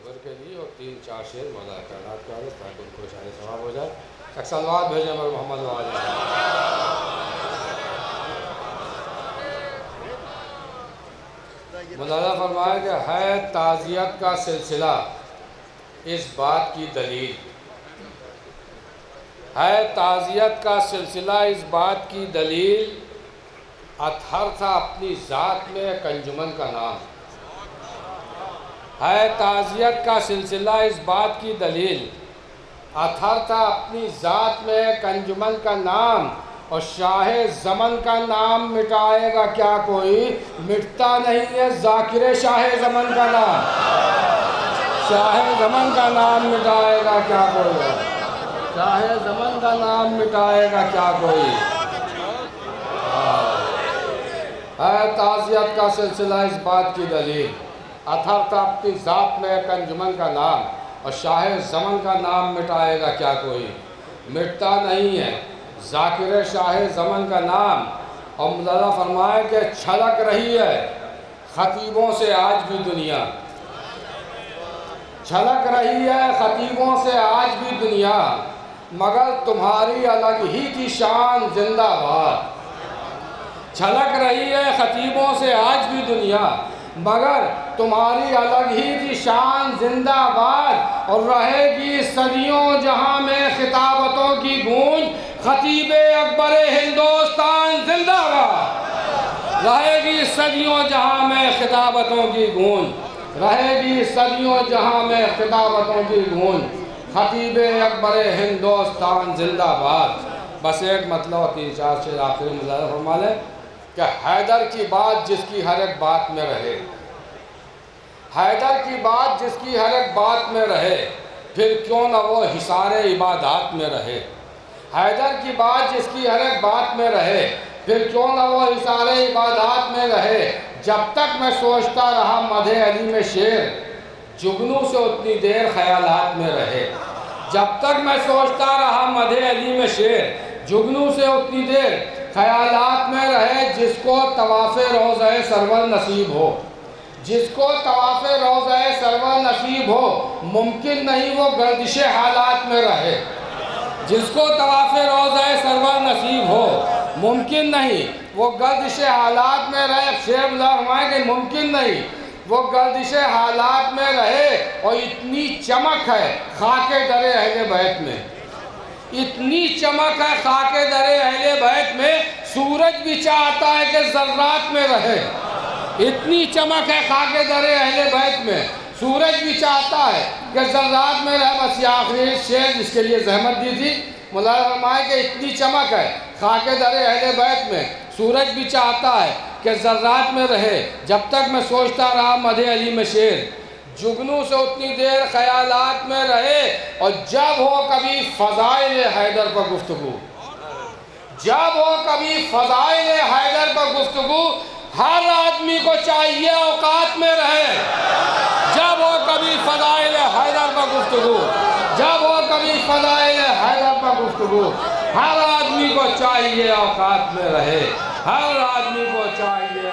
Sugar के लिए और 3-4 शेर मौला कायनात के वाले ताकि उनको शायद सवाब हो जाए। एक सलवात भेजें मर मोहम्मद मौलाना फरमाया कि है ताज़ियत का सिलसिला इस बात की दलील, है ताज़ियत का सिलसिला इस बात की दलील, अतहर था अपनी ज़ात में एक अंजुमन का नाम। है ताज़ियत का सिलसिला इस बात की दलील, अतहर था अपनी ज़ात में एक अंजुमन का नाम। और शाह ज़मन का नाम मिटाएगा क्या कोई, मिटता नहीं है ज़ाकिर शाह ज़मन का नाम। शाह ज़मन का नाम मिटाएगा क्या कोई, शाह ज़मन का नाम मिटाएगा क्या कोई। है ताज़ियत का सिलसिला इस बात की दलील, अतहर था अपनी ज़ात में एक अंजुमन का नाम। और शाह ज़मन का नाम मिटाएगा क्या कोई, मिटता नहीं है ज़ाकिर शाह ज़मन का नाम। और मौलाना फरमाया कि छलक रही है ख़तीबों से आज भी दुनिया, छलक रही है ख़तीबों से आज भी दुनिया, मगर तुम्हारी अलग ही थी शान जिंदाबाद। छलक रही है ख़तीबों से आज भी दुनिया, मगर तुम्हारी अलग ही थी शान जिंदाबाद। और रहेगी सदियों जहां में खिताबतों की गूंज, खतीबे अकबर हिंदुस्तान जिंदाबाद। रहेगी सदियों जहां में खिताबतों की गूंज, रहेगी सदियों जहां में खिताबतों की गूंज, खतीबे अकबर हिंदुस्तान जिंदाबाद। बस एक मतलब 3-4 शेर आखिरी मुलाज़ा फरमा लें कि हैदर की बात जिसकी हर एक बात में रहे, हैदर की बात जिसकी हर एक बात में रहे, फिर क्यों न वो हिसारे इबादत में रहे। हैदर की बात जिसकी हर एक बात में रहे, फिर क्यों न वो हिसारे इबादत में रहे। जब तक मैं सोचता रहा मधे अली में शेर, जुगनू से उतनी देर ख्यालात में रहे। जब तक मैं सोचता रहा मधे अली में शेर, जुगनू से उतनी देर ख्यालात में रहे। जिसको तवाफ़े रोज़े सरवर नसीब हो, जिसको तवाफ़े रोज़े सरवर नसीब हो, मुमकिन नहीं वो गर्दिश हालात में रहे। जिसको तवाफ़े रोज़े सरवर नसीब हो, मुमकिन नहीं वो गर्दिश हालात में रहे। शेर फरमाएंगे मुमकिन नहीं वो गर्दिश हालात में रहे। और इतनी चमक है खाके दरे अहले बैत में, इतनी चमक है खाके दरे अहले बैत में, सूरज भी चाहता है कि ज़र्रात में रहे। इतनी चमक है खाके दरे अहले बैत में, सूरज भी चाहता है कि ज़र्रात में रहे। बस ये आखिरी शेर जिसके लिए जहमत दी थी मौलाना फरमाए कि इतनी चमक है खाके दरे अहले बैत में, सूरज भी चाहता है कि ज़र्रात में रहे। जब तक मैं सोचता रहा मधे अली में शेर, जुगनू से उतनी देर ख्यालात में रहे। और जब हो कभी फ़ज़ाइल हैदर पर गुफ्तगू, जब हो कभी फ़ज़ाइल हैदर पर गुफ्तगू, हर आदमी को चाहिए औकात में रहे। जब हो कभी फ़ज़ाइल हैदर पर गुफ्तगू, जब हो कभी फ़ज़ाइल हैदर पर गुफ्तगू, हर आदमी को चाहिए औकात में रहे। हर आदमी को चाहिए